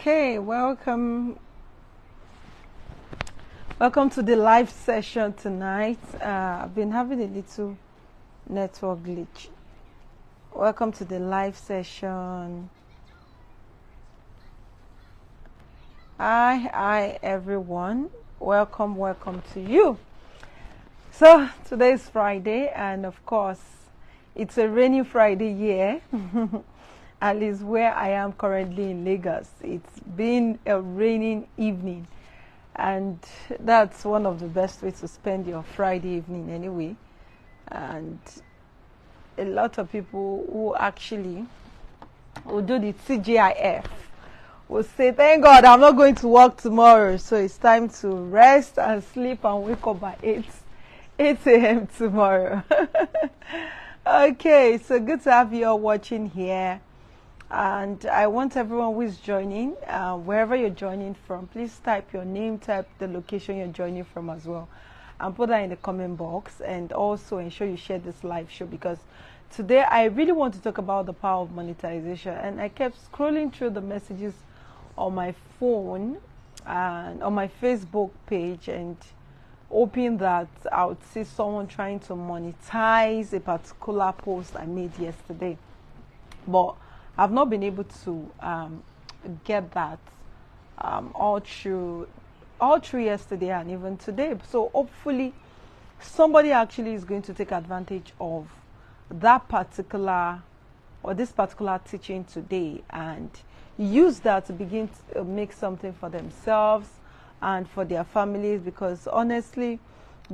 Okay, welcome to the live session tonight. I've been having a little network glitch. Welcome to the live session. Hi everyone. Welcome to you. So today is Friday, and of course it's a rainy Friday here. At least where I am currently in Lagos. It's been a raining evening, and that's one of the best ways to spend your Friday evening anyway. And a lot of people who actually will do the TGIF will say, thank God I'm not going to work tomorrow, so it's time to rest and sleep and wake up by 8 a.m. tomorrow. Okay, so good to have you all watching here. And I want everyone who is joining, wherever you're joining from, please type your name, type the location you're joining from as well, and put that in the comment box. And also ensure you share this live show, because today I really want to talk about the power of monetization. And I kept scrolling through the messages on my phone and on my Facebook page, and hoping that I would see someone trying to monetize a particular post I made yesterday. But I've not been able to get that all through yesterday and even today. So hopefully somebody actually is going to take advantage of that particular or this particular teaching today and use that to begin to make something for themselves and for their families. Because honestly,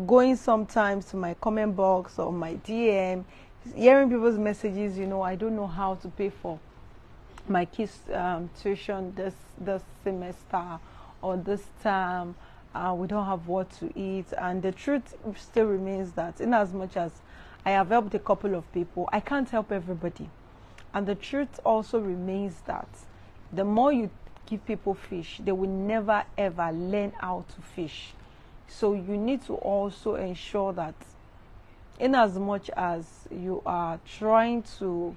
going sometimes to my comment box or my DM, hearing people's messages, I don't know how to pay for my kids' tuition this semester or this term. We don't have what to eat, and the truth still remains that in as much as I have helped a couple of people, I can't help everybody. And the truth also remains that the more you give people fish, they will never ever learn how to fish. So you need to also ensure that in as much as you are trying to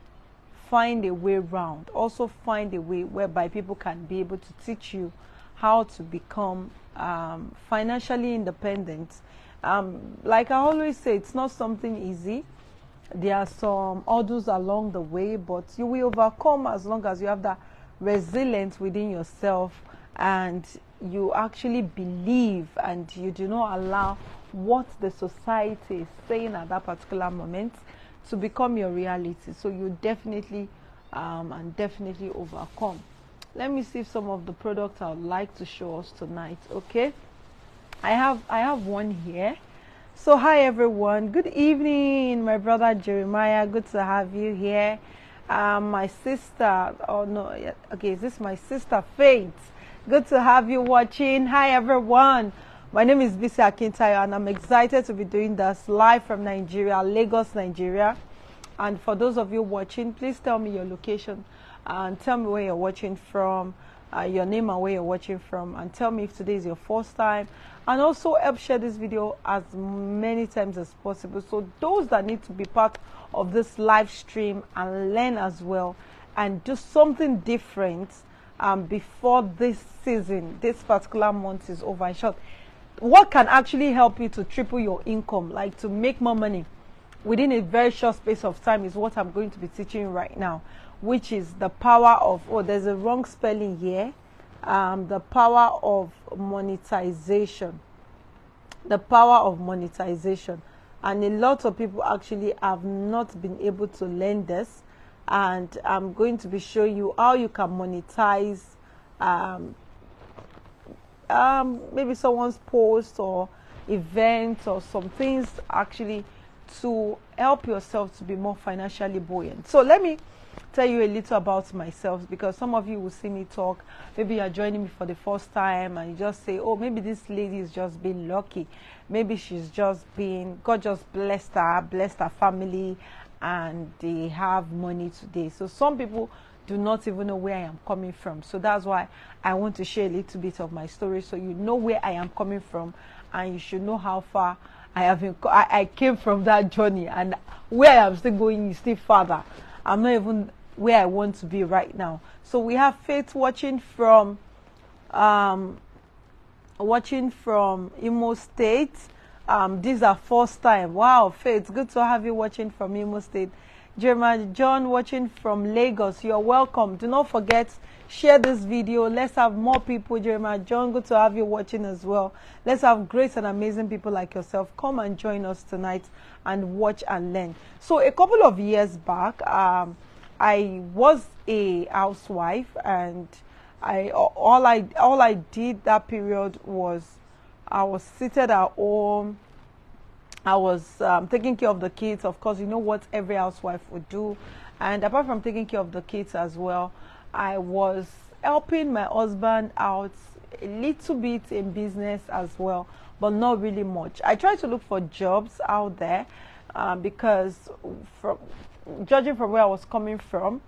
find a way round, also find a way whereby people can be able to teach you how to become financially independent. Like I always say, it's not something easy. There are some hurdles along the way, but you will overcome as long as you have that resilience within yourself and you actually believe and you do not allow what the society is saying at that particular moment to become your reality. So you definitely overcome. Let me see if some of the products I would like to show us tonight. Okay, I have one here. So hi everyone, good evening, my brother Jeremiah, good to have you here. My sister, is this my sister Faith? Good to have you watching. Hi everyone, my name is Bisi Akintayo, and I'm excited to be doing this live from Nigeria, Lagos, Nigeria. And for those of you watching, please tell me your location and tell me where you're watching from, your name and where you're watching from, and tell me if today is your first time. And also help share this video as many times as possible, so those that need to be part of this live stream and learn as well and do something different before this season, this particular month is over. In short, what can actually help you to triple your income, like to make more money within a very short space of time, is what I'm going to be teaching you right now, which is the power of, there's a wrong spelling here, the power of monetization. The power of monetization. And a lot of people actually have not been able to learn this, and I'm going to be showing you how you can monetize maybe someone's post or event or some things actually to help yourself to be more financially buoyant. So let me tell you a little about myself, because some of you will see me talk, maybe you're joining me for the first time and you just say, oh, maybe this lady is just being lucky, maybe she's just being, God just blessed her family, and they have money today. So some people do not even know where I am coming from. So that's why I want to share a little bit of my story, so you know where I am coming from, and you should know how far I came from that journey, and where I am still going is still farther. I'm not even where I want to be right now. So we have Faith watching from Imo State. This is our first time. Wow, Faith, good to have you watching from Imo State. Jeremiah John watching from Lagos. You're welcome. Do not forget, share this video. Let's have more people. Jeremiah John, good to have you watching as well. Let's have great and amazing people like yourself come and join us tonight and watch and learn. So a couple of years back, I was a housewife, and all I did that period was I was seated at home. I was taking care of the kids. Of course, you know what every housewife would do. And apart from taking care of the kids as well, I was helping my husband out a little bit in business as well, but not really much. I tried to look for jobs out there because judging from where I was coming from,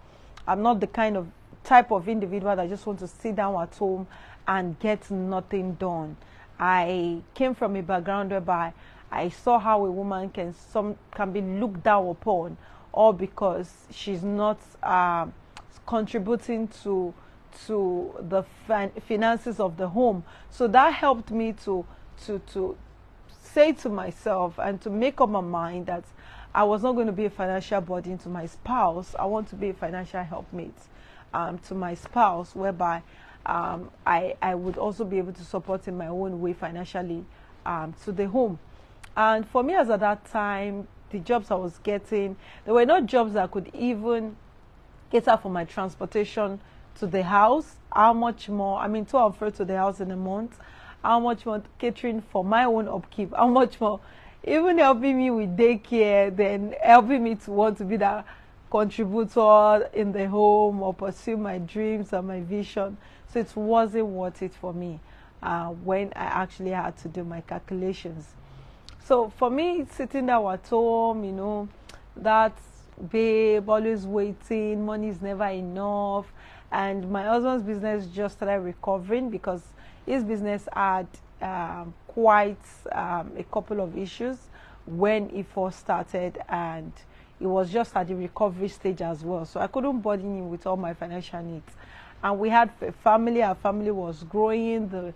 I'm not the kind of type of individual that just want to sit down at home and get nothing done. I came from a background whereby I saw how a woman can be looked down upon, all because she's not contributing to the finances of the home. So that helped me to say to myself and to make up my mind that I was not going to be a financial burden to my spouse. I want to be a financial helpmate to my spouse, whereby I would also be able to support in my own way financially to the home. And for me, as at that time, the jobs I was getting, there were not jobs that could even cater for my transportation to the house. How much more, I mean, 2 and 4 to the house in a month, how much more catering for my own upkeep, how much more even helping me with daycare, then helping me to want to be that contributor in the home or pursue my dreams and my vision. So it wasn't worth it for me when I actually had to do my calculations. So for me, sitting down at home, you know, that's babe, always waiting, money is never enough. And my husband's business just started recovering because his business had quite a couple of issues when he first started, and it was just at the recovery stage as well. So I couldn't burden him with all my financial needs. And we had a family. Our family was growing. The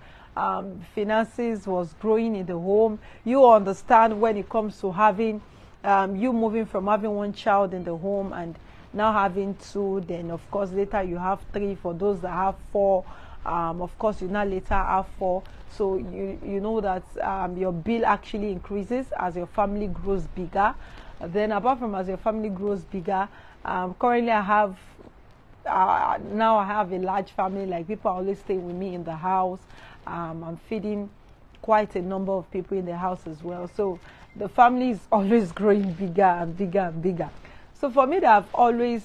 finances was growing in the home. You understand when it comes to having you moving from having 1 child in the home and now having 2, then of course later you have 3. For those that have 4, of course you now later have 4. So you know that your bill actually increases as your family grows bigger. Then apart from as your family grows bigger, currently I have now I have a large family. Like, people are always staying with me in the house. I'm feeding quite a number of people in the house as well. So the family is always growing bigger and bigger and bigger. So for me, that I've always,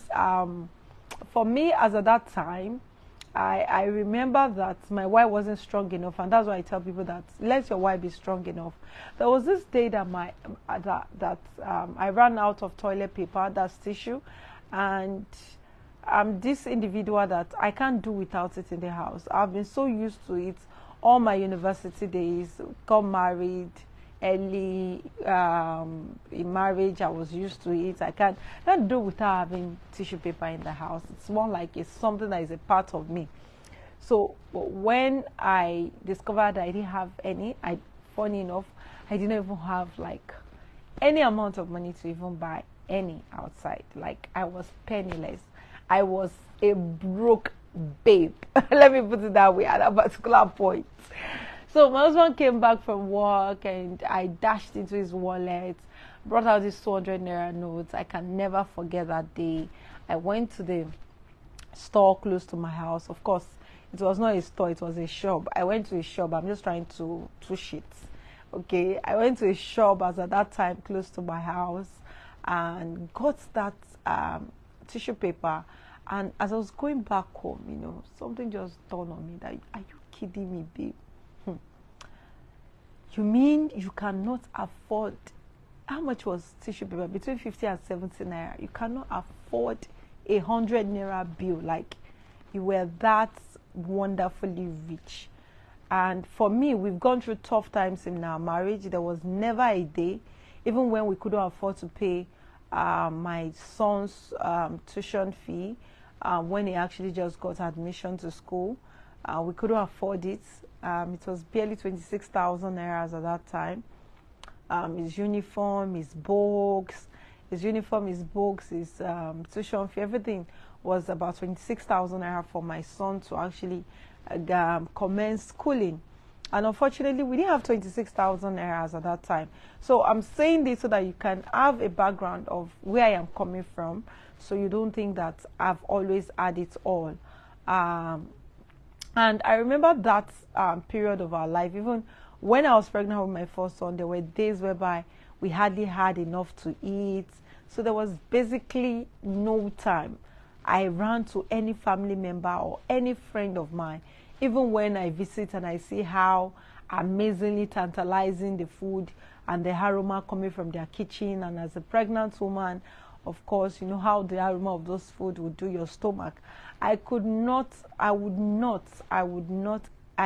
for me as at that time, I remember that my wife wasn't strong enough, and that's why I tell people that let your wife be strong enough. There was this day that I ran out of toilet paper, that's tissue, and I'm this individual that I can't do without it in the house. I've been so used to it all my university days. Got married early, in marriage I was used to it. I can't do without having tissue paper in the house. It's more like it's something that is a part of me. So when I discovered I didn't have any, funny enough, I didn't even have like any amount of money to even buy any outside. Like, I was penniless. I was a broke babe. Let me put it that way at that particular point. So my husband came back from work and I dashed into his wallet, brought out his 200 naira notes. I can never forget that day. I went to the store close to my house. Of course, it was not a store, it was a shop. I went to a shop. I'm just trying to push it. Okay, I went to a shop as at that time close to my house and got that tissue paper. And as I was going back home, you know, something just dawned on me that, are you kidding me, babe? You mean you cannot afford, how much was tissue paper? Between 50 and 70 naira. You cannot afford 100 naira bill. Like, you were that wonderfully rich. And for me, we've gone through tough times in our marriage. There was never a day, even when we couldn't afford to pay my son's tuition fee when he actually just got admission to school. We couldn't afford it. It was barely 26,000 naira at that time. His uniform, his books, his tuition fee, everything was about 26,000 naira for my son to actually commence schooling. And unfortunately, we didn't have 26,000 naira at that time. So I'm saying this so that you can have a background of where I am coming from, so you don't think that I've always had it all. And I remember that period of our life. Even when I was pregnant with my first son, there were days whereby we hardly had enough to eat. So there was basically no time I ran to any family member or any friend of mine, even when I visit and I see how amazingly tantalizing the food and the aroma coming from their kitchen. And as a pregnant woman, of course, you know how the aroma of those food would do your stomach. I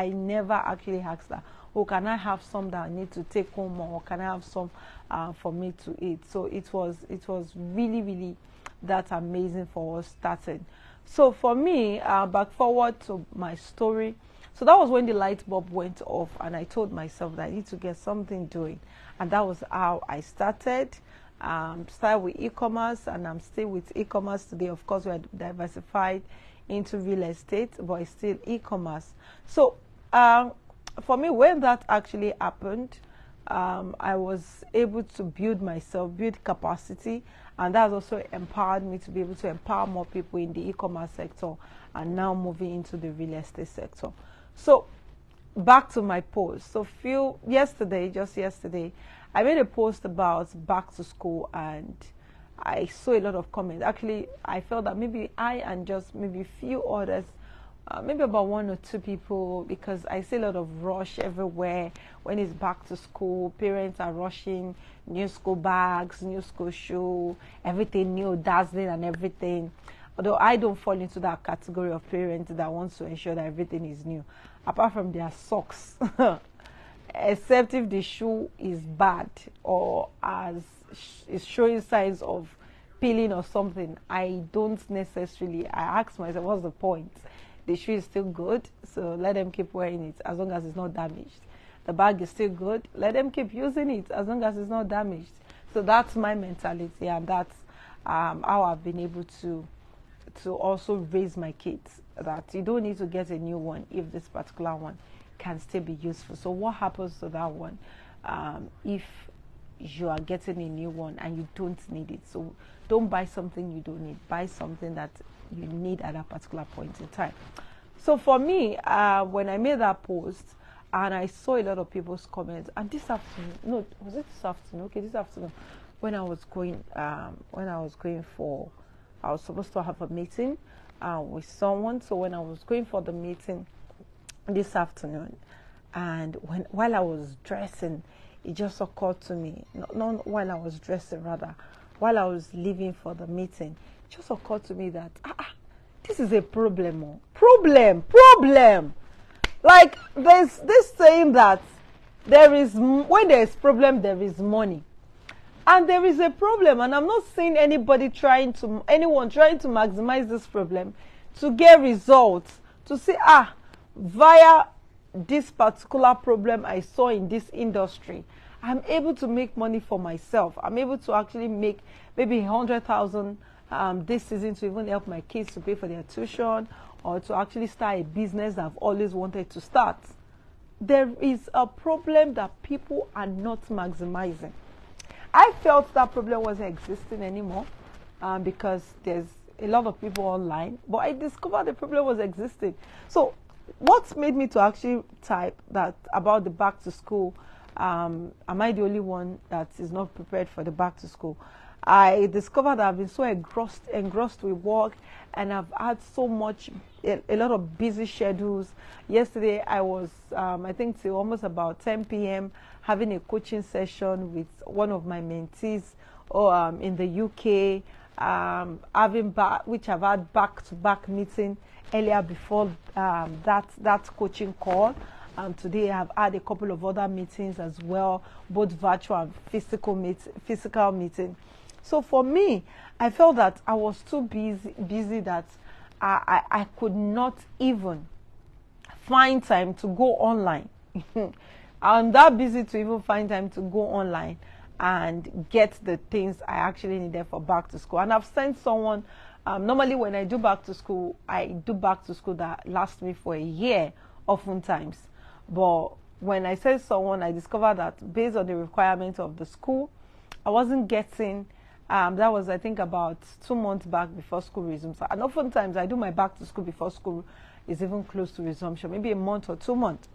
never actually asked her, oh, can I have some that I need to take home, or can I have some for me to eat? So it was really, really that amazing for us starting. So for me, back forward to my story. So that was when the light bulb went off, and I told myself that I need to get something doing. And that was how I started. Started with e-commerce, and I'm still with e-commerce today. Of course, we are diversified into real estate, but it's still e-commerce. So for me, when that actually happened, I was able to build myself, build capacity, and that also empowered me to be able to empower more people in the e-commerce sector, and now moving into the real estate sector. So back to my post. So just yesterday, I made a post about back to school, and I saw a lot of comments. Actually, I felt that maybe I and just maybe a few others, maybe about 1 or 2 people, because I see a lot of rush everywhere when it's back to school. Parents are rushing, new school bags, new school shoe, everything new, dazzling and everything. Although I don't fall into that category of parents that wants to ensure that everything is new, apart from their socks. Except if the shoe is bad or is showing signs of peeling or something, I ask myself, what's the point? The shoe is still good, so let them keep wearing it as long as it's not damaged. The bag is still good, let them keep using it as long as it's not damaged. So that's my mentality, and that's how I've been able to also raise my kids, that you don't need to get a new one if this particular one can still be useful. So what happens to that one if you are getting a new one and you don't need it? So don't buy something you don't need. Buy something that you need at that particular point in time. So for me, when I made that post and I saw a lot of people's comments, and this afternoon, no, was it this afternoon? Okay, this afternoon, when I was supposed to have a meeting with someone. So when I was going for the meeting this afternoon, and while I was dressing, it just occurred to me, not while I was dressing, rather while I was leaving for the meeting, it just occurred to me that this is a problem. Problem. Like there's this saying that when there is problem, there is money. And there is a problem, and I'm not seeing anyone trying to maximize this problem to get results, to say, via this particular problem I saw in this industry, I'm able to make money for myself. I'm able to actually make maybe 100,000 this season to even help my kids to pay for their tuition, or to actually start a business that I've always wanted to start. There is a problem that people are not maximizing. I felt that problem wasn't existing anymore because there's a lot of people online, but I discovered the problem was existing. So what made me to actually type that about the back to school? Am I the only one that is not prepared for the back to school? I discovered that I've been so engrossed with work, and I've had a lot of busy schedules. Yesterday I was, I think till almost about 10 p.m. having a coaching session with one of my mentees in the UK, which I've had back-to-back meeting earlier before that coaching call. Today I've had a couple of other meetings as well, both virtual and physical meeting. So for me, I felt that I was too busy that I could not even find time to go online. I'm that busy to even find time to go online and get the things I actually needed for back to school. And I've sent someone, normally when I do back to school, I do back to school that lasts me for a year, oftentimes. But when I sent someone, I discovered that based on the requirements of the school, I wasn't getting, that was I think about 2 months back before school resumes. And oftentimes I do my back to school before school is even close to resumption, maybe a month or 2 months.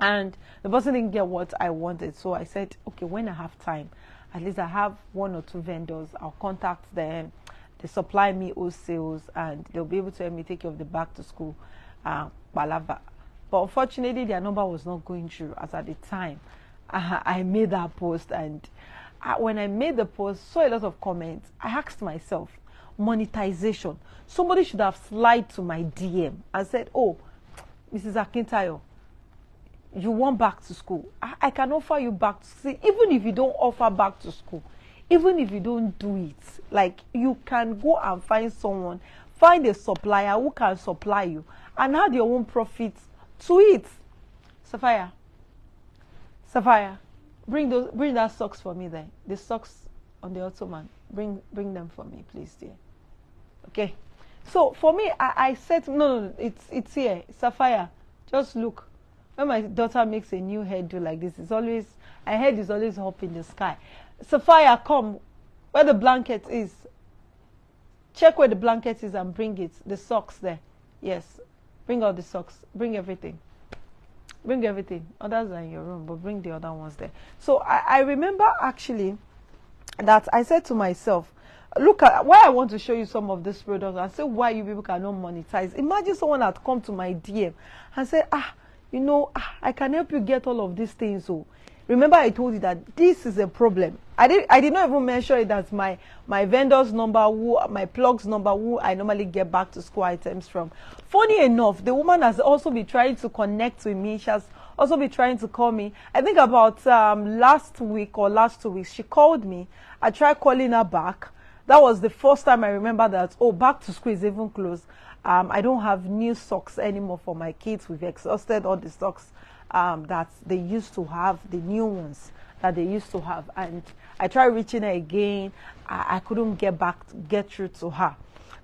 And the person didn't get what I wanted. So I said, okay, when I have time, at least I have 1 or 2 vendors, I'll contact them. They supply me wholesales and they'll be able to help me take care of the back to school palava. But unfortunately, their number was not going through as at the time I made that post. And when I made the post, saw a lot of comments. I asked myself, monetization. Somebody should have slid to my DM and said, oh, Mrs. Akintayo, you want back to school. I can offer you back to school. Even if you don't offer back to school, even if you don't do it, like you can go and find someone, find a supplier who can supply you and add your own profit to it. Sapphire, bring that socks for me there. The socks on the ottoman. Bring them for me, please, dear. Okay. So for me, I said no, it's here. Sapphire, just look. When my daughter makes a new hairdo like this, it's always, her head is always up in the sky. Sapphire, come where the blanket is. Check where the blanket is and bring it. The socks there. Yes. Bring all the socks. Bring everything. Bring everything. Others are in your room, but bring the other ones there. So I remember actually that I said to myself, look at why I want to show you some of these products and say why you people cannot monetize. Imagine someone had come to my DM and said, you know, I can help you get all of these things. So remember I told you that this is a problem. I did not even mention it as my vendor's number, my plug's number, who I normally get back to school items from. Funny enough, the woman has also been trying to connect with me. She has also been trying to call me. I think about last week or last 2 weeks, she called me. I tried calling her back. That was the first time I remember that, oh, back to school is even closed. I don't have new socks anymore for my kids. We've exhausted all the socks that they used to have, the new ones that they used to have. And I tried reaching her again. I couldn't get through to her.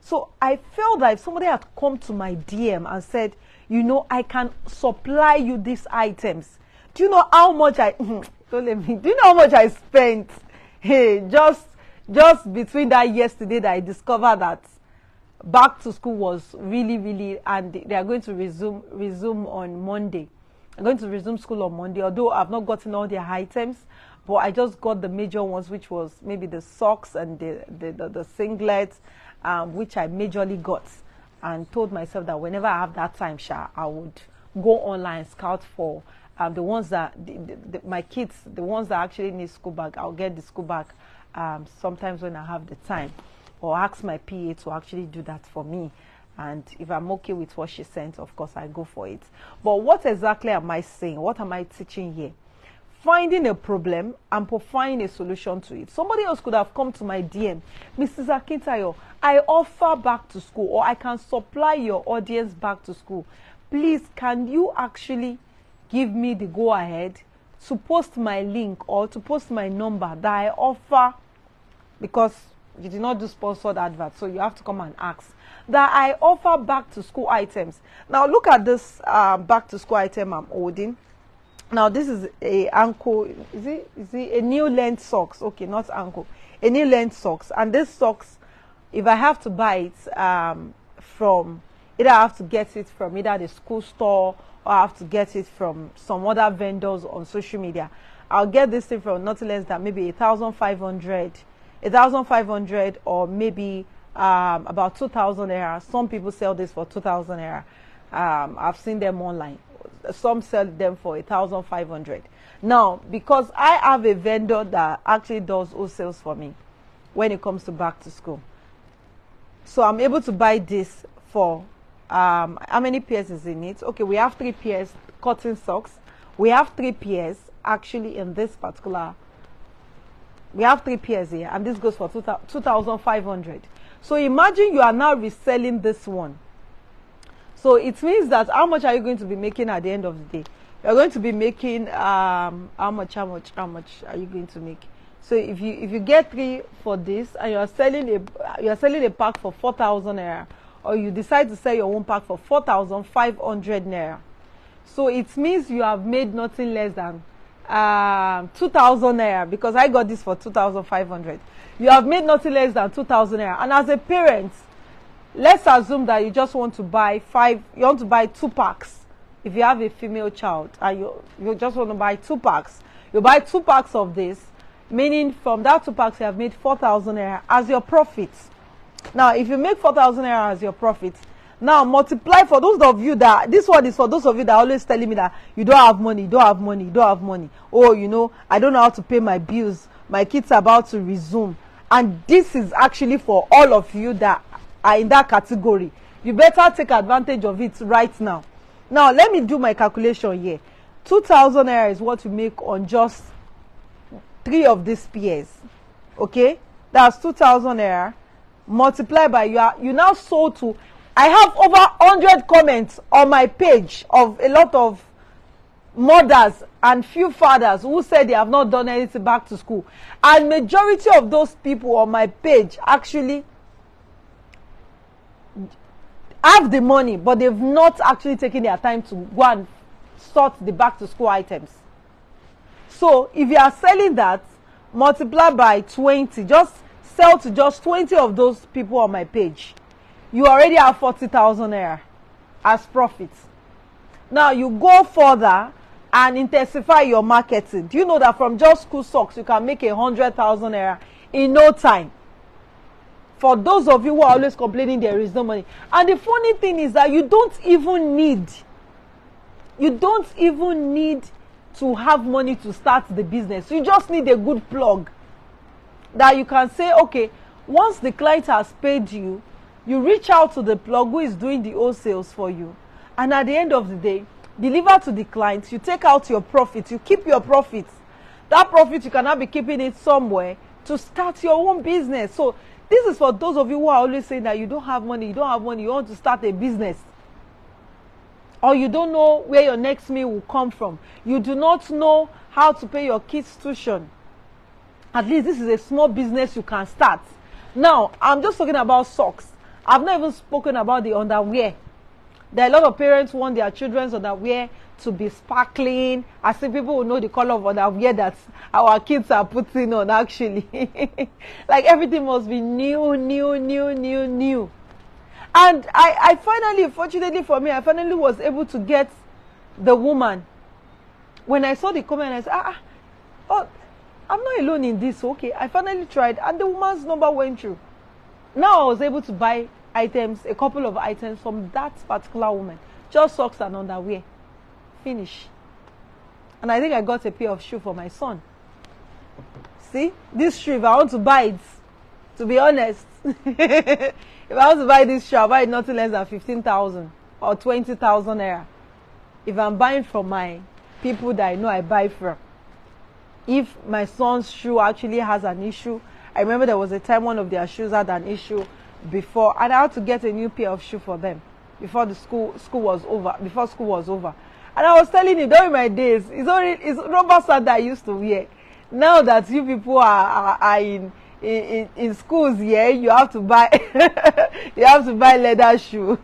So I felt that if somebody had come to my DM and said, you know, I can supply you these items. Do you know how much don't let me, do you know how much I spent? Hey, just between that yesterday that I discovered that back to school was really, and they are going to resume on Monday. I'm going to resume school on Monday, although I've not gotten all their items, but I just got the major ones, which was maybe the socks and the singlets, which I majorly got, and told myself that whenever I have that time, I would go online, scout for the ones that my kids, the ones that actually need school bag. I'll get the school bag sometimes when I have the time, or ask my PA to actually do that for me. And if I'm okay with what she sent, of course, I go for it. But what exactly am I saying? What am I teaching here? Finding a problem and providing a solution to it. Somebody else could have come to my DM, Mrs. Akintayo, I offer back to school, or I can supply your audience back to school. Please, can you actually give me the go-ahead to post my link or to post my number that I offer, because you did not do sponsored advert, so you have to come and ask, that I offer back to school items. Now look at this back to school item I'm holding. Now this is a ankle, is it a new length socks? Okay, not ankle, a new length socks. And this socks, if I have to buy it from, either I have to get it from either the school store or I have to get it from some other vendors on social media. I'll get this thing from not less than maybe 1,500 or maybe about 2,000 naira. Some people sell this for 2,000 naira. I've seen them online. Some sell them for 1,500. Now, because I have a vendor that actually does wholesales for me when it comes to back to school, so I'm able to buy this for how many pairs is in it? Okay, we have 3 pairs cotton socks. We have 3 pairs actually in this particular We have 3 pairs here, and this goes for 2,500. So imagine you are now reselling this one. So it means that how much are you going to be making at the end of the day? You're going to be making how much are you going to make? So if you get 3 for this, and you're selling a pack for 4,000 naira, or you decide to sell your own pack for 4,500 naira. So it means you have made nothing less than 2,000 naira, because I got this for 2,500. You have made nothing less than 2,000 naira. And as a parent, let's assume that you just want to buy 2 packs. If you have a female child and you just want to buy 2 packs, you buy 2 packs of this, meaning from that 2 packs you have made 4,000 naira as your profit. Now, if you make 4,000 naira as your profit, now multiply for those of you that, this one is for those of you that are always telling me that you don't have money, you don't have money, you don't have money. Oh, you know, I don't know how to pay my bills. My kids are about to resume. And this is actually for all of you that are in that category. You better take advantage of it right now. Now, let me do my calculation here. 2,000 naira is what you make on just 3 of these pairs. Okay? That's 2,000 naira. Multiply by, you now sold to, I have over 100 comments on my page of a lot of mothers and few fathers who said they have not done anything back to school. And majority of those people on my page actually have the money, but they've not actually taken their time to go and sort the back to school items. So if you are selling that, multiply by 20, just sell to just 20 of those people on my page. You already have 40,000 naira as profits. Now you go further and intensify your marketing. Do you know that from just school socks you can make 100,000 naira in no time? For those of you who are always complaining there is no money. And the funny thing is that you don't even need to have money to start the business. You just need a good plug that you can say, okay, once the client has paid you, you reach out to the plug who is doing the wholesales for you. And at the end of the day, deliver to the client, you take out your profit, you keep your profits. That profit, you cannot be keeping it somewhere to start your own business. So this is for those of you who are always saying that you don't have money, you want to start a business. Or you don't know where your next meal will come from. You do not know how to pay your kids' tuition. At least this is a small business you can start. Now, I'm just talking about socks. I've not even spoken about the underwear. There are a lot of parents who want their children's underwear to be sparkling. I see people who know the color of underwear that our kids are putting on actually. Like everything must be new. And I finally, fortunately for me, I finally was able to get the woman. When I saw the comment, I said, oh, I'm not alone in this. Okay, I finally tried, and the woman's number went through. Now I was able to buy items, a couple of items from that particular woman. Just socks and underwear. Finish. And I think I got a pair of shoes for my son. See, this shoe, if I want to buy it, to be honest, if I want to buy this shoe, I'll buy it nothing less than 15,000 or 20,000 naira. If I'm buying from my people that I know I buy from. If my son's shoe actually has an issue, I remember there was a time one of their shoes had an issue before, and I had to get a new pair of shoe for them before the school was over. Before school was over, and I was telling you during my days, it's rubber sand that I used to wear. Now that you people are in schools, yeah, you have to buy leather shoe.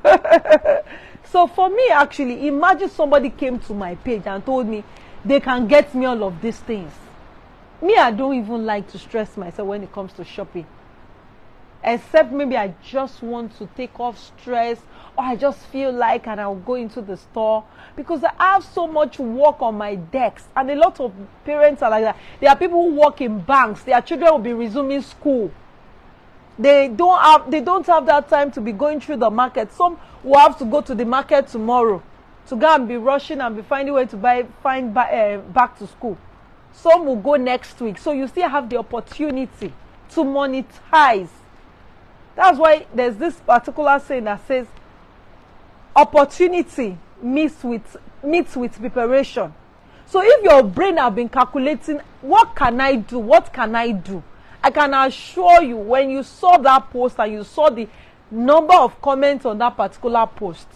So for me, actually, imagine somebody came to my page and told me they can get me all of these things. Me, I don't even like to stress myself when it comes to shopping. Except maybe I just want to take off stress, or I just feel like, and I'll go into the store because I have so much work on my decks. And a lot of parents are like that. There are people who work in banks. Their children will be resuming school. They don't have that time to be going through the market. Some will have to go to the market tomorrow to go and be rushing and be finding a way to find back to school. Some will go next week. So you still have the opportunity to monetize. That's why there's this particular saying that says, opportunity meets with preparation. So if your brain have been calculating, what can I do? What can I do? I can assure you, when you saw that post and you saw the number of comments on that particular post,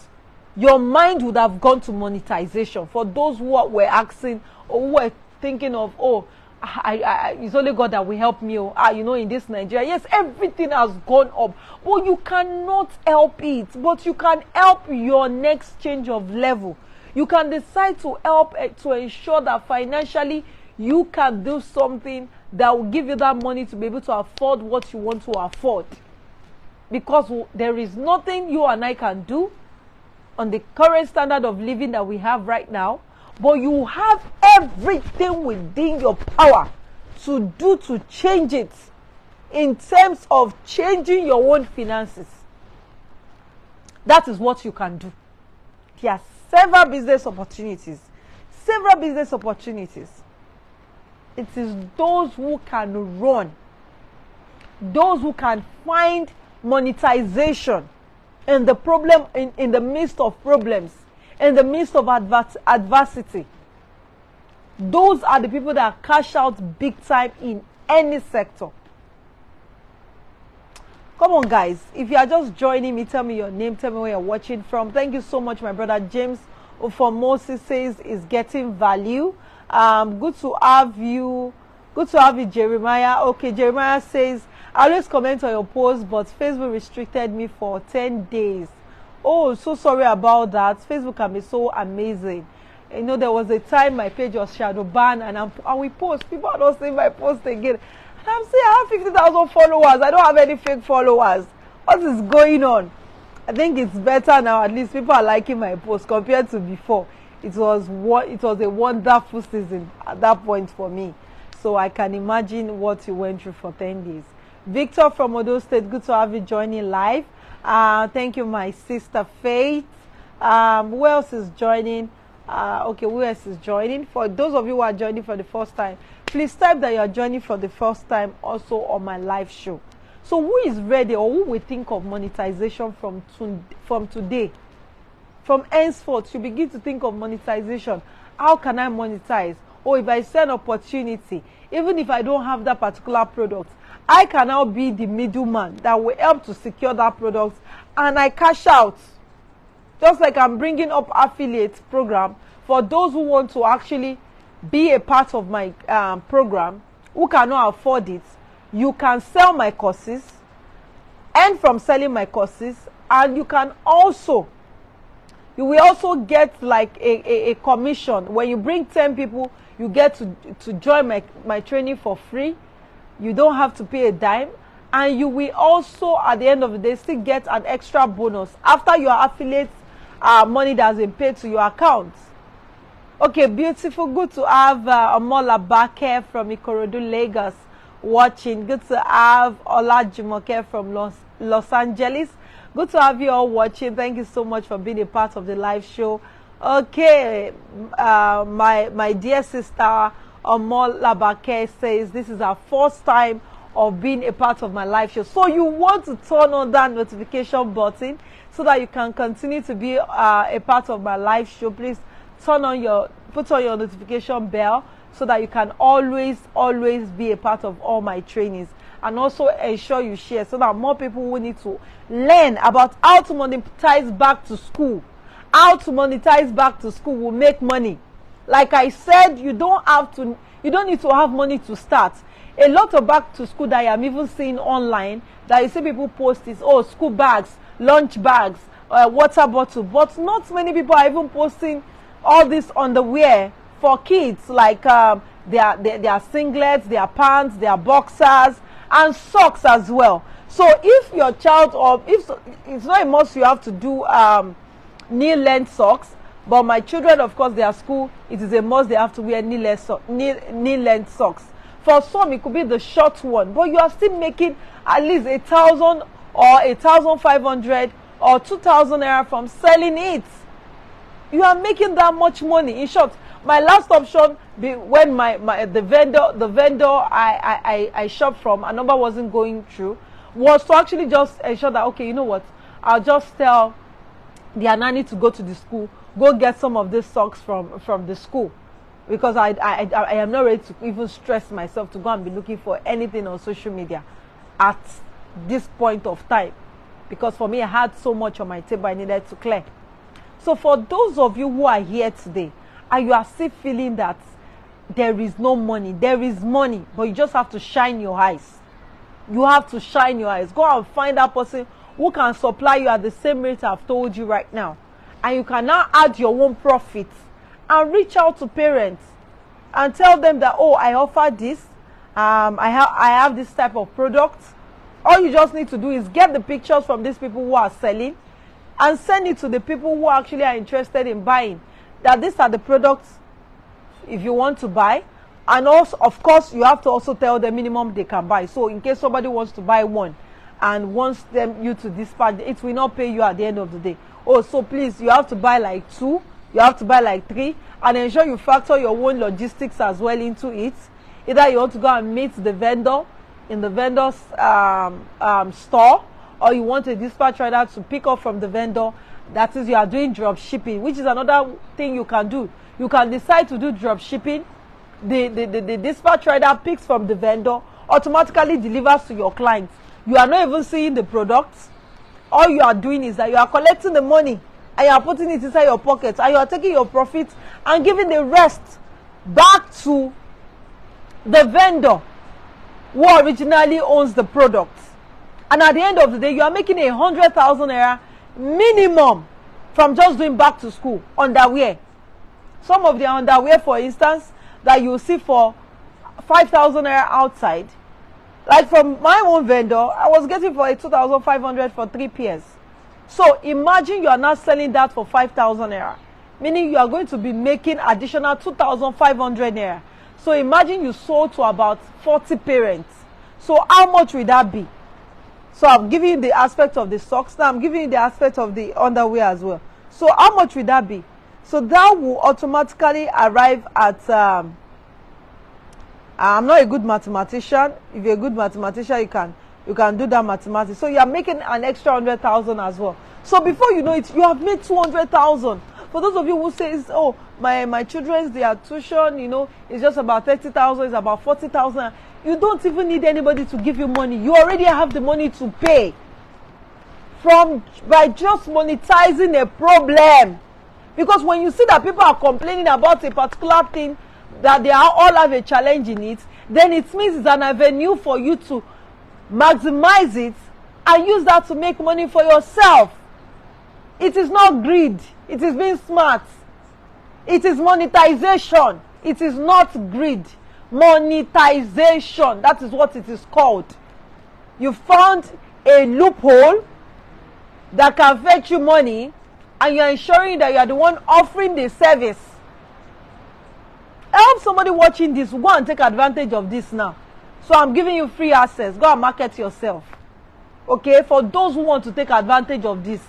your mind would have gone to monetization. For those who were asking or who were thinking of, oh, it's only God that will help me. You know, in this Nigeria, yes, everything has gone up, but you cannot help it. But you can help your next change of level. You can decide to help to ensure that financially you can do something that will give you that money to be able to afford what you want to afford. Because there is nothing you and I can do on the current standard of living that we have right now, but you have everything within your power to do to change it in terms of changing your own finances. That is what you can do. There are several business opportunities. Several business opportunities. It is those who can run, those who can find monetization in the problem, in the midst of problems, in the midst of adversity. Those are the people that cash out big time in any sector. Come on, guys. If you are just joining me, tell me your name, tell me where you're watching from. Thank you so much, my brother James from Moses says is getting value. Good to have you. Good to have you, Jeremiah. Okay, Jeremiah says, I always comment on your posts, but Facebook restricted me for 10 days. Oh, so sorry about that. Facebook can be so amazing. You know, there was a time my page was shadow banned, and we post. People are not seeing my post again. And I'm saying I have 50,000 followers. I don't have any fake followers. What is going on? I think it's better now. At least people are liking my post compared to before. It was a wonderful season at that point for me. So I can imagine what you went through for 10 days. Victor from Odo State, good to have you joining live. Thank you, my sister Faith. Who else is joining? Okay, who else is joining? For those of you who are joining for the first time, please type that you are joining for the first time also on my live show. So who is ready, or who will think of monetization from today? From henceforth, you begin to think of monetization. How can I monetize? Or if I see an opportunity, even if I don't have that particular product, I can now be the middleman that will help to secure that product, and I cash out. Just like I'm bringing up affiliate program for those who want to actually be a part of my program, who cannot afford it. You can sell my courses, and from selling my courses, and you will also get like a commission. When you bring 10 people, you get to join my training for free. You don't have to pay a dime, and you will also at the end of the day still get an extra bonus after your affiliate money that has been paid to your account. Okay, beautiful. Good to have Amola Bake from Ikorodu, Lagos watching. Good to have Ola Jumoke from Los Angeles. Good to have you all watching. Thank you so much for being a part of the live show. Okay, my dear sister Amola Bake says this is our first time of being a part of my live show. So you want to turn on that notification button so that you can continue to be a part of my live show. Please put on your notification bell so that you can always be a part of all my trainings, and also ensure you share so that more people will need to learn about how to monetize back to school. How to monetize back to school will make money. Like I said, you don't need to have money to start. A lot of back to school that I am even seeing online that you see people post is, oh, school bags, lunch bags, water bottle, but not many people are even posting all this underwear for kids, like their singlets, their pants, their boxers, and socks as well. So if your child, or if it's not a must you have to do knee-length socks, but my children, of course, their school, it is a must they have to wear knee-length socks. For some, it could be the short one, but you are still making at least 1,000 or 1,500 or 2,000 naira from selling it. You are making that much money. In short, my last option, when the vendor I shopped from, a number wasn't going through, was to actually just ensure that, okay, you know what, I'll just tell their nanny to go to the school, go get some of these socks from the school. because I am not ready to even stress myself to go and be looking for anything on social media at this point of time, because for me I had so much on my table I needed to clear. So for those of you who are here today and you are still feeling that there is no money, there is money, but you just have to shine your eyes. You have to shine your eyes. Go and find that person who can supply you at the same rate I've told you right now. And you can now add your own profit and reach out to parents and tell them that, oh, I offer this. I have this type of product. All you just need to do is get the pictures from these people who are selling and send it to the people who actually are interested in buying. That these are the products if you want to buy. And also, of course, you have to also tell the minimum they can buy. So in case somebody wants to buy one and wants you to dispatch, it will not pay you at the end of the day. Oh, so please, you have to buy like 2, you have to buy like 3, and ensure you factor your own logistics as well into it. Either you want to go and meet the vendor in the vendor's store, or you want a dispatch rider to pick up from the vendor. That is, you are doing drop shipping, which is another thing you can do. You can decide to do drop shipping. The dispatch rider picks from the vendor, automatically delivers to your clients. You are not even seeing the products. All you are doing is that you are collecting the money and you are putting it inside your pocket, and you are taking your profit and giving the rest back to the vendor who originally owns the product. And at the end of the day, you are making 100,000 naira minimum from just doing back to school underwear. Some of the underwear, for instance, that you see for 5,000 naira outside, like from my own vendor, I was getting for 2,500 for 3 pairs. So imagine you are now selling that for 5,000 naira, meaning you are going to be making additional 2,500 naira. So imagine you sold to about 40 parents. So how much will that be? So I'm giving you the aspect of the socks. Now I'm giving you the aspect of the underwear as well. So how much will that be? So that will automatically arrive at, I'm not a good mathematician. If you're a good mathematician, you can do that mathematics. So you are making an extra 100,000 as well. So before you know it, you have made 200,000. For those of you who say, oh, my children's, their tuition, you know, it's just about 30,000, it's about 40,000. You don't even need anybody to give you money. You already have the money to pay by just monetizing a problem. Because when you see that people are complaining about a particular thing, that they all have a challenge in it, then it means it's an avenue for you to maximize it and use that to make money for yourself. It is not greed. It is being smart. It is monetization. It is not greed. Monetization. That is what it is called. You found a loophole that can fetch you money, and you are ensuring that you are the one offering the service. I hope somebody watching this will go and take advantage of this now. So I'm giving you free access. Go and market yourself. Okay, for those who want to take advantage of this,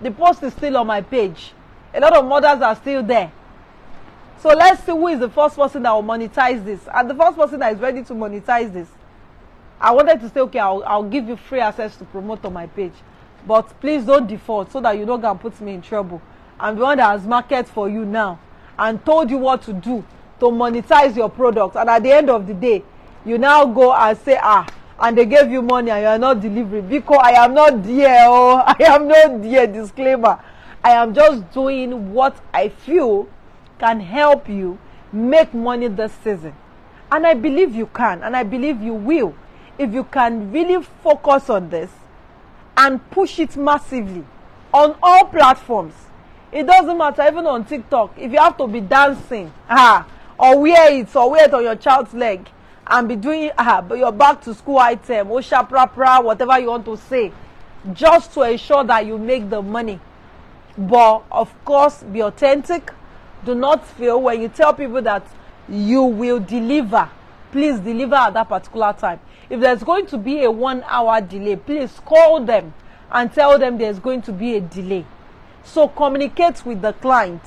the post is still on my page. A lot of mothers are still there. So let's see who is the first person that will monetize this. And the first person that is ready to monetize this, I wanted to say, okay, I'll give you free access to promote on my page. But please don't default so that you don't go and put me in trouble. I'm the one that has marketed for you now and told you what to do to monetize your product. And at the end of the day, you now go and say, and they gave you money and you are not delivering. Because I am not there, I am not there, disclaimer. I am just doing what I feel can help you make money this season. And I believe you can, and I believe you will, if you can really focus on this and push it massively on all platforms. It doesn't matter, even on TikTok, if you have to be dancing, or wear it on your child's leg, and be doing your back to school item, osha pra, whatever you want to say, just to ensure that you make the money. But of course, be authentic. Do not feel when you tell people that you will deliver, please deliver at that particular time. If there's going to be a 1 hour delay, please call them and tell them there's going to be a delay. So communicate with the client.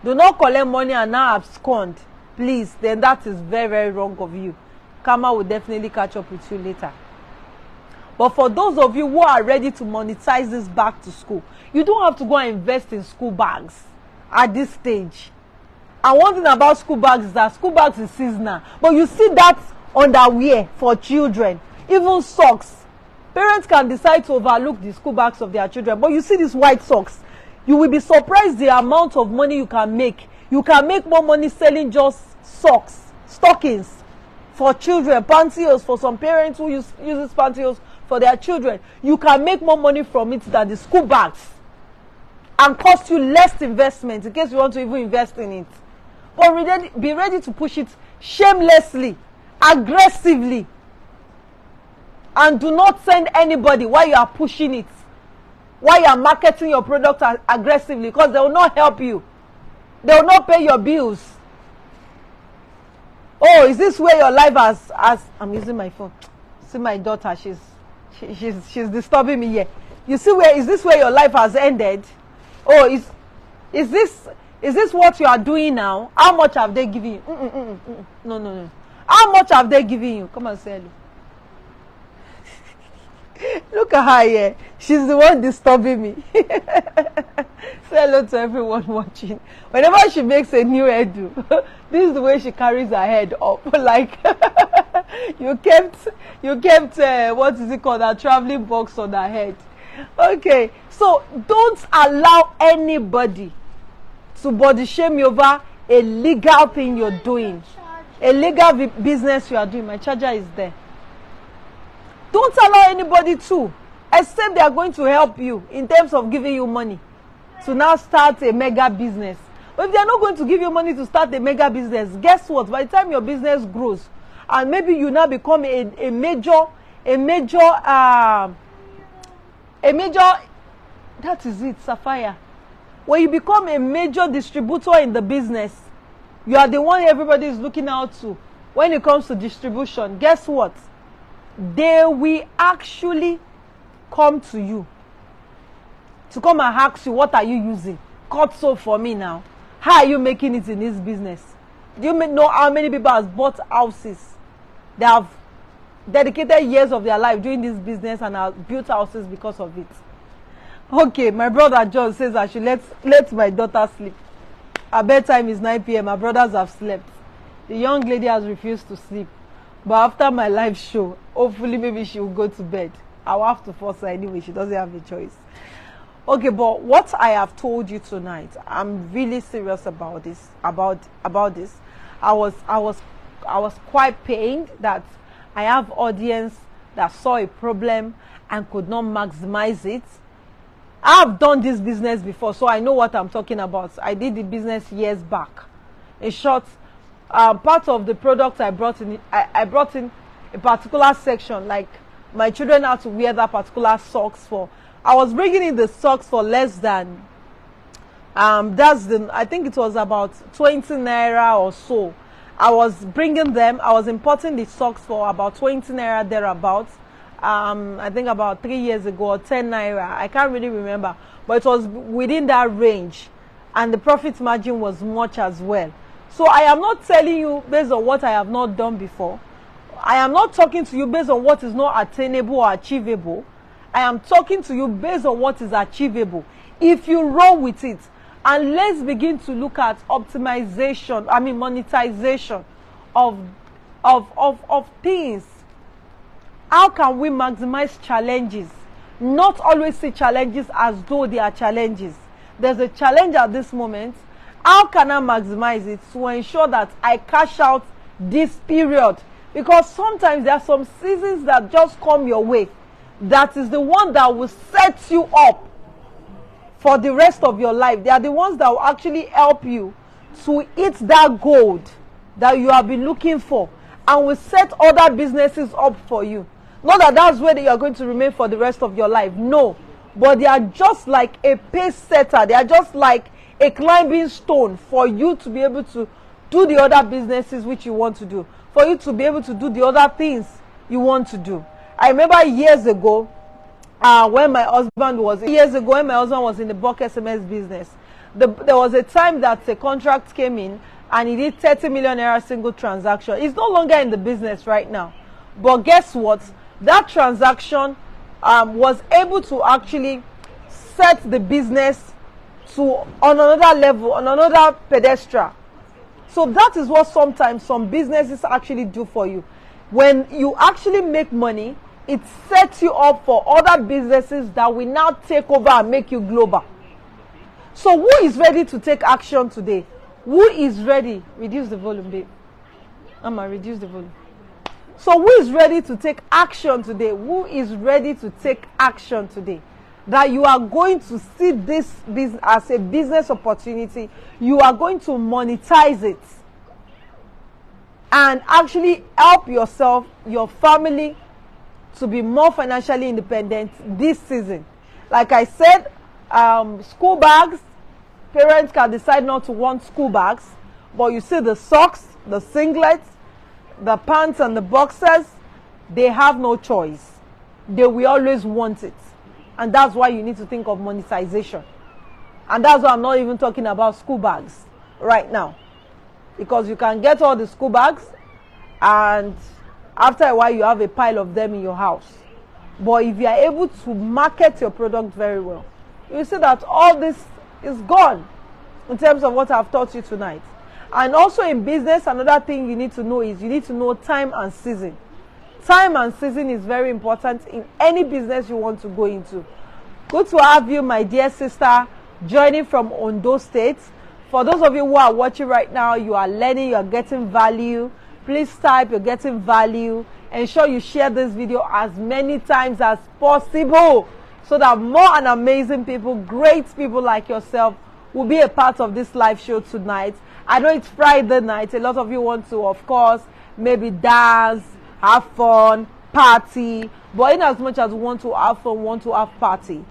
Do not collect money and now abscond. Please, then that is very, very wrong of you. Karma will definitely catch up with you later. But for those of you who are ready to monetize this back to school, you don't have to go and invest in school bags at this stage. And one thing about school bags is that school bags is seasonal. But you see that underwear for children, even socks. Parents can decide to overlook the school bags of their children. But you see these white socks, you will be surprised the amount of money you can make. You can make more money selling just socks, stockings for children, pantyhose for some parents who uses pantyhose for their children. You can make more money from it than the school bags, and cost you less investment in case you want to even invest in it. But be ready to push it shamelessly, aggressively, and do not send anybody while you are pushing it, while you are marketing your product aggressively, because they will not help you. They will not pay your bills. Oh, is this where your life has I'm using my phone. See my daughter, she's disturbing me here. You see, is this where your life has ended? Oh, is this what you are doing now? How much have they given you? No. How much have they given you? Come and say hello. Look at her here. She's the one disturbing me. Say hello to everyone watching. Whenever she makes a new hairdo, this is the way she carries her head up. Like you kept what is it called? A traveling box on her head. Okay, so don't allow anybody to body shame you over a legal thing you're doing, a legal business you are doing. My charger is there. Don't allow anybody to, except they are going to help you in terms of giving you money to now start a mega business. But if they are not going to give you money to start a mega business, guess what? By the time your business grows, and maybe you now become a major, that is it, Sapphire. When you become a major distributor in the business, you are the one everybody is looking out to. When it comes to distribution, guess what? They will actually come to you to come and ask you, what are you using? Cut soap for me now. How are you making it in this business? Do you know how many people have bought houses? They have dedicated years of their life doing this business and have built houses because of it. Okay, my brother John says I should let my daughter sleep. Her bedtime is 9 p.m. My brothers have slept. The young lady has refused to sleep. But after my live show, hopefully maybe she will go to bed. I'll have to force her anyway. She doesn't have a choice. Okay, but what I have told you tonight, I'm really serious about this. About this, I was quite pained that I have audience that saw a problem and could not maximize it. I've done this business before, so I know what I'm talking about. I did the business years back. In short, part of the product I brought in, I brought in a particular section, like my children had to wear that particular socks for. I was bringing in the socks for less than, I think it was about 20 naira or so. I was bringing them, I was importing the socks for about 20 naira thereabouts. I think about 3 years ago, or 10 naira. I can't really remember, but it was within that range, and the profit margin was much as well. So I am not telling you based on what I have not done before. I am not talking to you based on what is not attainable or achievable. I am talking to you based on what is achievable. If you roll with it, and let's begin to look at optimization, monetization of things. How can we maximize challenges? Not always see challenges as though they are challenges. There's a challenge at this moment. How can I maximize it to ensure that I cash out this period? Because sometimes there are some seasons that just come your way. That is the one that will set you up for the rest of your life. They are the ones that will actually help you to hit that gold that you have been looking for, and will set other businesses up for you. Not that that's where you are going to remain for the rest of your life. No. But they are just like a pace setter. They are just like a climbing stone for you to be able to do the other businesses which you want to do. For you to be able to do the other things you want to do. I remember years ago, when my husband was in the bulk SMS business, there was a time that a contract came in and he did 30 million naira single transaction. He's no longer in the business right now. But guess what? That transaction was able to actually set the business to on another level, on another pedestal. So that is what sometimes some businesses actually do for you. When you actually make money, it sets you up for other businesses that will now take over and make you global. So who is ready to take action today? Who is ready? Reduce the volume, babe. Amma, reduce the volume. So who is ready to take action today? Who is ready to take action today? That you are going to see this business as a business opportunity. You are going to monetize it. And actually help yourself, your family, to be more financially independent this season. Like I said, school bags, parents can decide not to want school bags, but you see the socks, the singlets, the pants and the boxers, they have no choice. They will always want it. And that's why you need to think of monetization. And that's why I'm not even talking about school bags right now. Because you can get all the school bags and after a while you have a pile of them in your house. But if you are able to market your product very well, you see that all this is gone in terms of what I've taught you tonight. And also in business, another thing you need to know is you need to know time and season. Time and season is very important in any business you want to go into. Good to have you, my dear sister, joining from Ondo State. For those of you who are watching right now, you are learning, you are getting value. Please type you're getting value. Ensure you share this video as many times as possible so that more and amazing people, great people like yourself will be a part of this live show tonight. I know it's Friday night. A lot of you want to, of course, maybe dance, have fun, party. But in as much as we want to have fun, want to have party.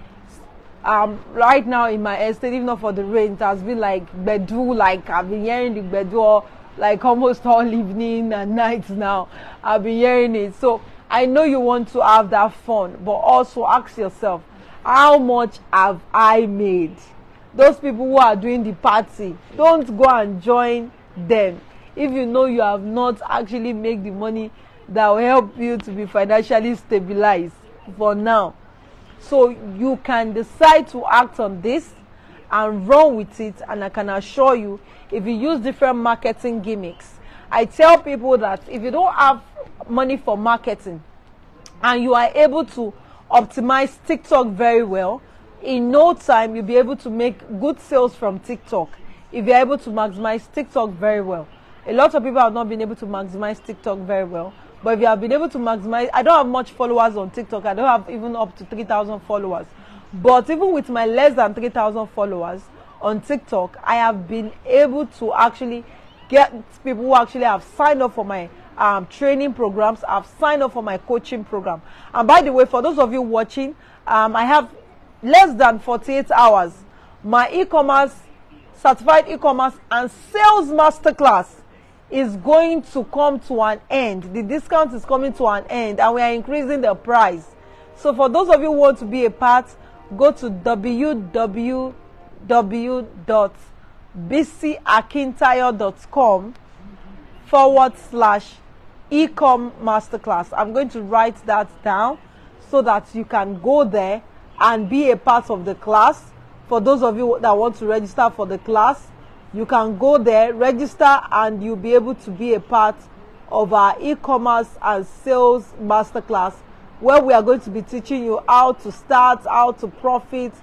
Right now in my estate, even not for the rain, it has been like bedu, like I've been hearing the bedu like almost all evening and nights now. I've been hearing it. So I know you want to have that fun, but also ask yourself, how much have I made? Those people who are doing the party, don't go and join them if you know you have not actually made the money that will help you to be financially stabilized for now. So you can decide to act on this and run with it, and I can assure you, if you use different marketing gimmicks, I tell people that if you don't have money for marketing and you are able to optimize TikTok very well, in no time you'll be able to make good sales from TikTok if you're able to maximize TikTok very well. A lot of people have not been able to maximize TikTok very well, but if you have been able to maximize, I don't have much followers on TikTok. I don't have even up to 3,000 followers. But even with my less than 3,000 followers on TikTok, I have been able to actually get people who actually have signed up for my training programs, have signed up for my coaching program. And by the way, for those of you watching, I have less than 48 hours. My e-commerce, certified e-commerce and sales masterclass is going to come to an end. The discount is coming to an end and we are increasing the price. So for those of you who want to be a part, go to www.bcakintayo.com/ecom masterclass. I'm going to write that down so that you can go there and be a part of the class. For those of you that want to register for the class, you can go there, register, and you'll be able to be a part of our e-commerce and sales masterclass, where we are going to be teaching you how to start, how to profit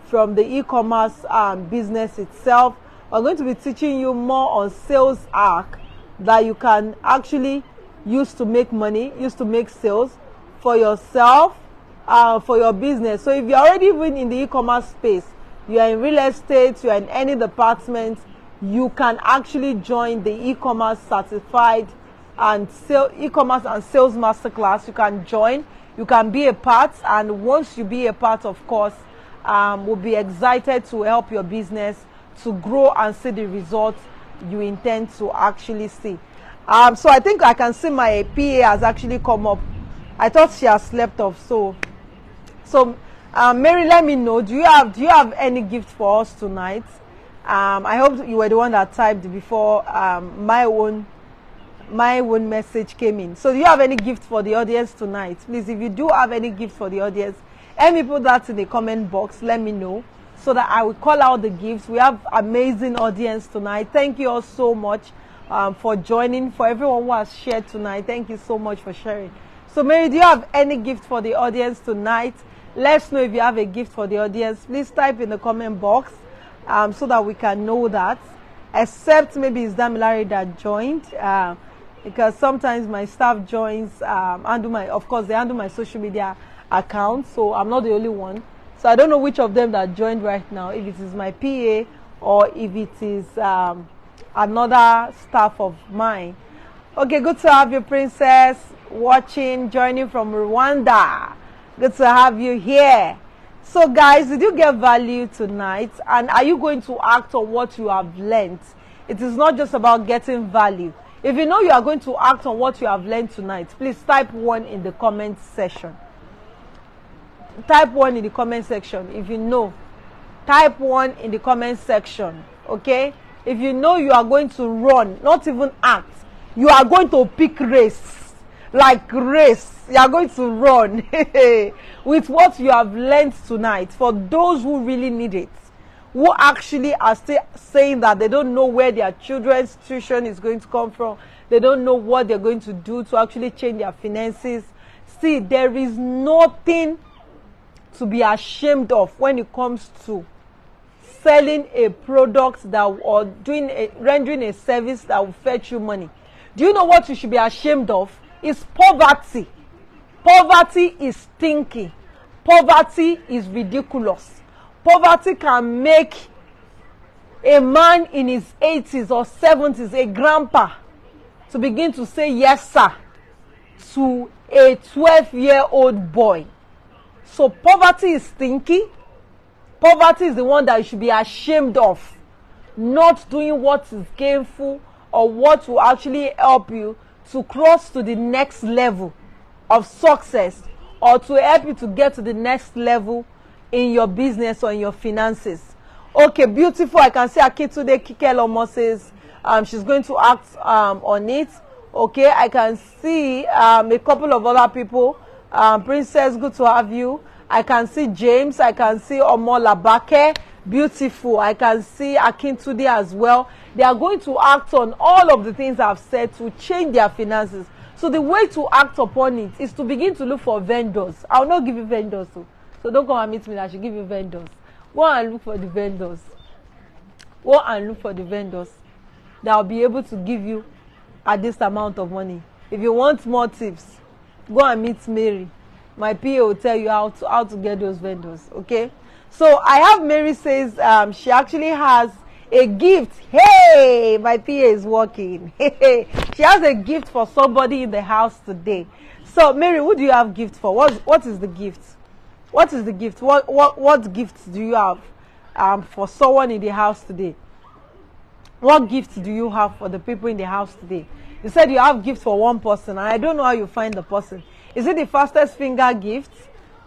from the e-commerce business itself. We're going to be teaching you more on sales arc that you can actually use to make money, use to make sales for yourself, for your business. So if you're already even in the e-commerce space, you are in real estate, you are in any department, you can actually join the e-commerce certified and e-commerce and sales masterclass. You can join, you can be a part, and once you be a part, of course, we'll be excited to help your business to grow and see the results you intend to actually see. So I think I can see my PA has actually come up. I thought she has slept off. So Mary, let me know. Do you have any gift for us tonight? I hope you were the one that typed before my own message came in. So do you have any gift for the audience tonight? Please, if you do have any gift for the audience, let me put that in the comment box. Let me know so that I will call out the gifts. We have amazing audience tonight. Thank you all so much for joining. For everyone who has shared tonight, thank you so much for sharing. So Mary, do you have any gift for the audience tonight? Let's know if you have a gift for the audience. Please type in the comment box so that we can know that. Except maybe it's Damilare that joined, because sometimes my staff joins, of course they handle my social media account, so I'm not the only one. So I don't know which of them that joined right now, if it is my PA or if it is another staff of mine. Okay, good to have you, Princess, watching, joining from Rwanda. Good to have you here. So guys, did you get value tonight? And are you going to act on what you have learned? It is not just about getting value. If you know you are going to act on what you have learned tonight, please type 1 in the comment section. Type 1 in the comment section if you know. Type 1 in the comment section, okay? If you know you are going to run, not even act, you are going to pick race, like race. You are going to run with what you have learned tonight. For those who really need it, who actually are still saying that they don't know where their children's tuition is going to come from, they don't know what they're going to do to actually change their finances. See, there is nothing to be ashamed of when it comes to selling a product that or rendering a service that will fetch you money. Do you know what you should be ashamed of? It's poverty. Poverty is stinky. Poverty is ridiculous. Poverty can make a man in his 80s or 70s, a grandpa, to begin to say yes sir to a 12-year-old boy. So poverty is stinky. Poverty is the one that you should be ashamed of. Not doing what is gainful or what will actually help you to cross to the next level of success, or to help you to get to the next level in your business or in your finances. Okay, beautiful. I can see Akintunde Kikelomo says she's going to act on it. Okay, I can see a couple of other people. Princess, good to have you. I can see James. I can see Omo Labake. Beautiful. I can see Akintunde as well. They are going to act on all of the things I've said to change their finances. So the way to act upon it is to begin to look for vendors. I will not give you vendors, so don't come and meet me that I should give you vendors. Go and look for the vendors. Go and look for the vendors that will be able to give you at this amount of money. If you want more tips, go and meet Mary. My PA will tell you how to get those vendors. Okay. So I have Mary says she actually has a gift. Hey, my PA is working. She has a gift for somebody in the house today. So Mary, who do you have gift for? What is the gift? What is the gift? What gifts do you have for someone in the house today? What gifts do you have for the people in the house today? You said you have gifts for one person, and I don't know how you find the person. Is it the fastest finger gift,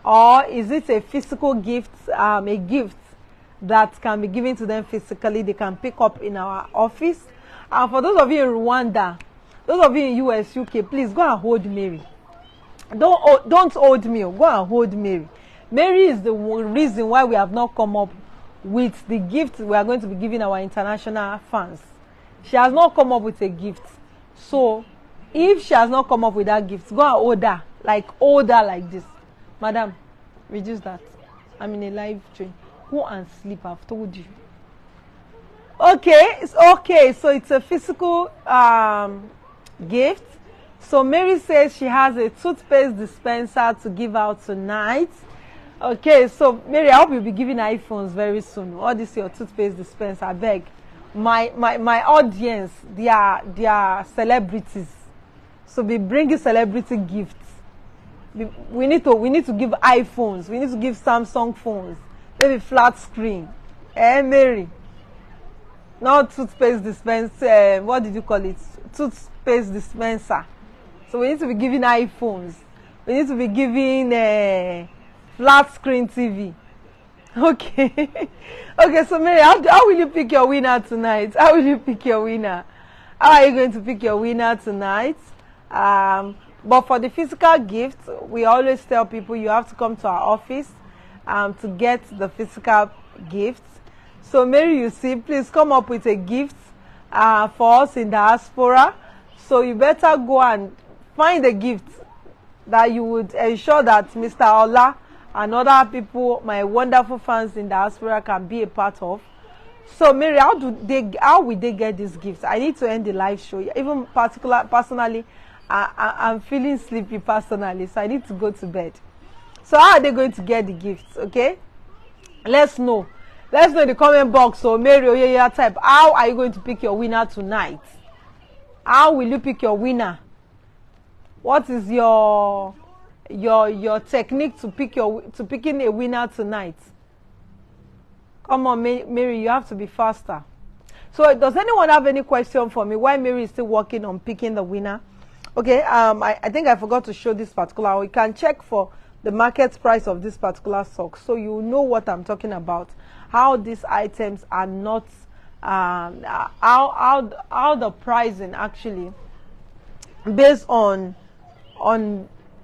or is it a physical gift, a gift that can be given to them physically, they can pick up in our office? And for those of you in Rwanda, those of you in US, UK, please go and hold Mary. Don't hold me, go and hold Mary. Mary is the reason why we have not come up with the gift we are going to be giving our international fans. She has not come up with a gift. So if she has not come up with that gift, go and hold her like this. Madam, reduce that. I'm in a live train. Go and sleep, I've told you. Okay, so it's a physical gift. So Mary says she has a toothpaste dispenser to give out tonight. Okay, so Mary, I hope you'll be giving iPhones very soon. All this your toothpaste dispenser, I beg. My audience, they are celebrities. So be bringing celebrity gifts. We need to give iPhones. We need to give Samsung phones. Maybe flat screen. Mary. Not toothpaste dispenser. What did you call it? Toothpaste dispenser. So we need to be giving iPhones. We need to be giving flat screen TV. Okay. Okay, so Mary, how will you pick your winner tonight? How will you pick your winner? How are you going to pick your winner tonight? But for the physical gift, we always tell people you have to come to our office to get the physical gift. So Mary, you see, please come up with a gift for us in diaspora. So you better go and find a gift that you would ensure that Mr. Ola and other people, my wonderful fans in diaspora, can be a part of. So Mary, how will they get these gifts? I need to end the live show. Even personally, I'm feeling sleepy personally, so I need to go to bed. So how are they going to get the gifts? Okay, let's know. Let's know in the comment box. So Mary Oyeye type, how are you going to pick your winner tonight? How will you pick your winner? What is your technique to picking a winner tonight? Come on, Mary, you have to be faster. So does anyone have any question for me? Why Mary is still working on picking the winner? Okay, I think I forgot to show this particular one. You can check for the market price of this particular sock, so you know what I'm talking about. How these items are not, how the pricing actually, based on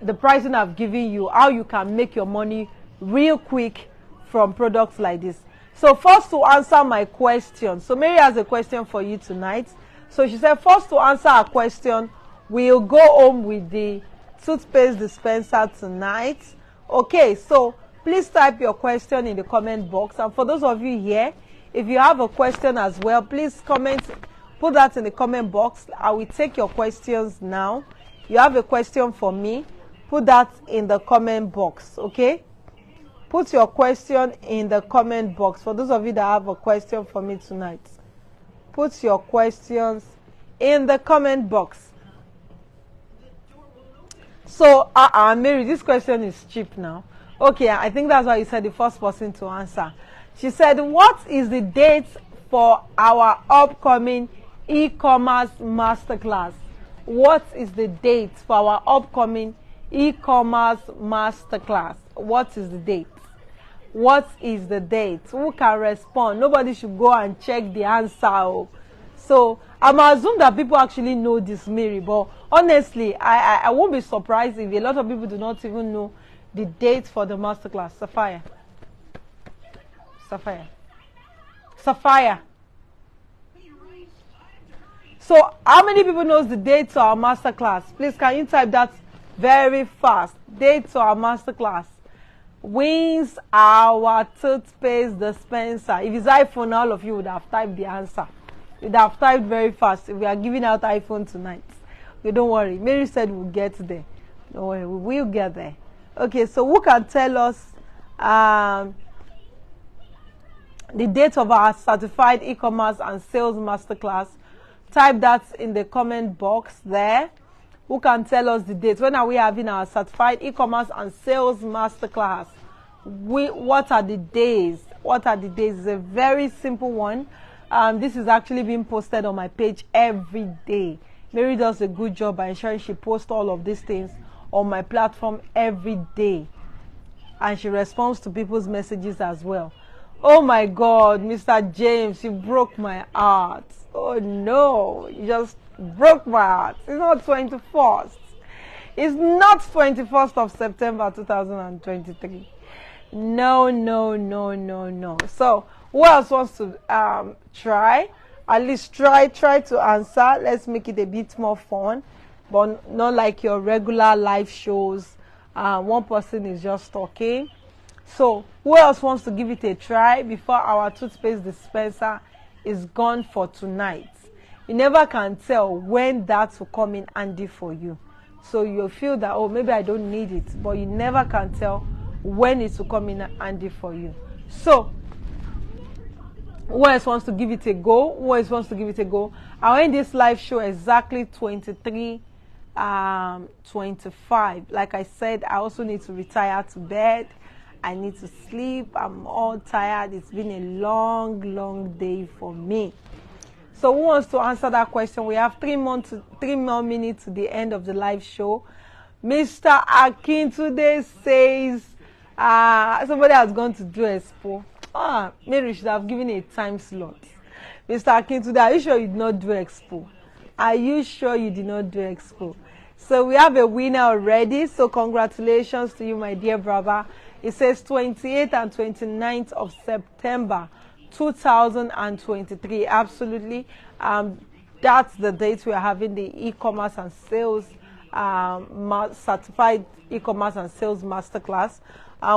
the pricing I've given you, how you can make your money real quick from products like this. So first, to answer my question, so Mary has a question for you tonight. So she said, first, to answer her question, we'll go home with the toothpaste dispenser tonight. Okay, so please type your question in the comment box. And for those of you here, if you have a question as well, please comment, put that in the comment box. I will take your questions now. You have a question for me, put that in the comment box, okay? Put your question in the comment box. For those of you that have a question for me tonight, put your questions in the comment box. So, Mary, this question is cheap now. Okay, I think that's why you said the first person to answer. She said, what is the date for our upcoming e-commerce masterclass? What is the date for our upcoming e-commerce masterclass? What is the date? What is the date? Who can respond? Nobody should go and check the answer. So I'm assuming that people actually know this, Mary, but honestly, I won't be surprised if a lot of people do not even know the date for the masterclass. Sapphire. So how many people knows the date to our masterclass? Please, can you type that very fast? Date to our masterclass. Wins our toothpaste dispenser. If it's iPhone, all of you would have typed the answer. You'd have typed very fast. We are giving out iPhone tonight. Okay, don't worry. Mary said we'll get there. Don't worry, we will get there. Okay, so who can tell us the date of our certified e-commerce and sales masterclass? Type that in the comment box there. Who can tell us the date? When are we having our certified e-commerce and sales masterclass? What are the days? What are the days? It's a very simple one. This is actually being posted on my page every day. Mary does a good job by ensuring she posts all of these things on my platform every day. And she responds to people's messages as well. Oh my God, Mr. James, you broke my heart. Oh no, you just broke my heart. It's not 21st. It's not 21st of September 2023. No. So who else wants to try? At least try to answer. Let's make it a bit more fun, but not like your regular live shows. One person is just talking. So who else wants to give it a try before our toothpaste dispenser is gone for tonight? You never can tell when that will come in handy for you. So you'll feel that, oh, maybe I don't need it, but you never can tell when it will come in handy for you. So who else wants to give it a go? I'll end this live show exactly 23:25. Like I said, I also need to retire to bed. I need to sleep. I'm all tired. It's been a long day for me. So who wants to answer that question? We have 3 more minutes to the end of the live show. Mr. Akintunde says somebody has gone to do expo. Mary should have given a time slot. Mr. Akintunde, are you sure you did not do expo? Are you sure you did not do expo? So we have a winner already. So congratulations to you, my dear brother. It says 28th and 29th of September 2023. Absolutely. That's the date we are having the e-commerce and sales certified e-commerce and sales masterclass.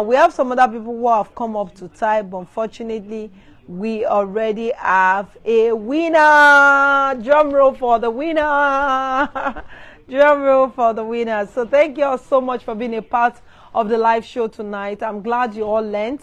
We have some other people who have come up to type, but unfortunately we already have a winner. Drum roll for the winner. Drum roll for the winner. So thank you all so much for being a part of the live show tonight. I'm glad you all learned.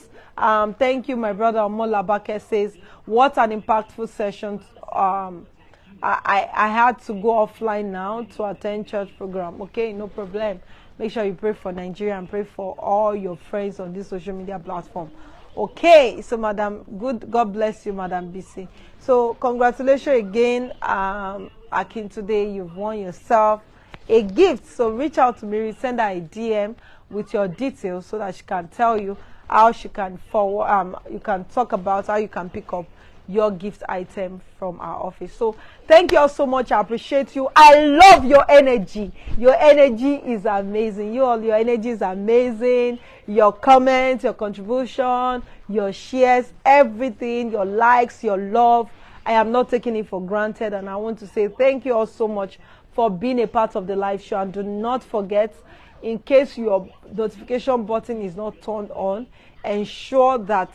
Thank you, my brother Omola Bake says, what an impactful session. I had to go offline now to attend church program. Okay, no problem. Make sure you pray for Nigeria and pray for all your friends on this social media platform. Okay, so Madam, God bless you, Madam BC. So congratulations again, Akin. Today you've won yourself a gift. So reach out to Mary, send her a DM with your details so that she can tell you how she can forward. You can talk about how you can pick up your gift item from our office. So thank you all so much. I appreciate you. I love your energy. Your energy is amazing. Your energy is amazing. Your comments, your contribution, your shares, everything, your likes, your love. I am not taking it for granted, and I want to say thank you all so much for being a part of the live show. And do not forget, in case your notification button is not turned on, ensure that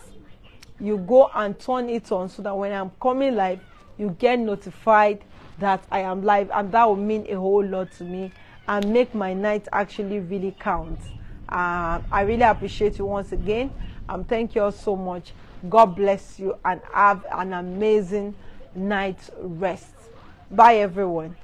you go and turn it on so that when I'm coming live, you get notified that I am live, and that will mean a whole lot to me and make my night actually really count. I really appreciate you once again. Thank you all so much. God bless you and have an amazing night rest. Bye, everyone.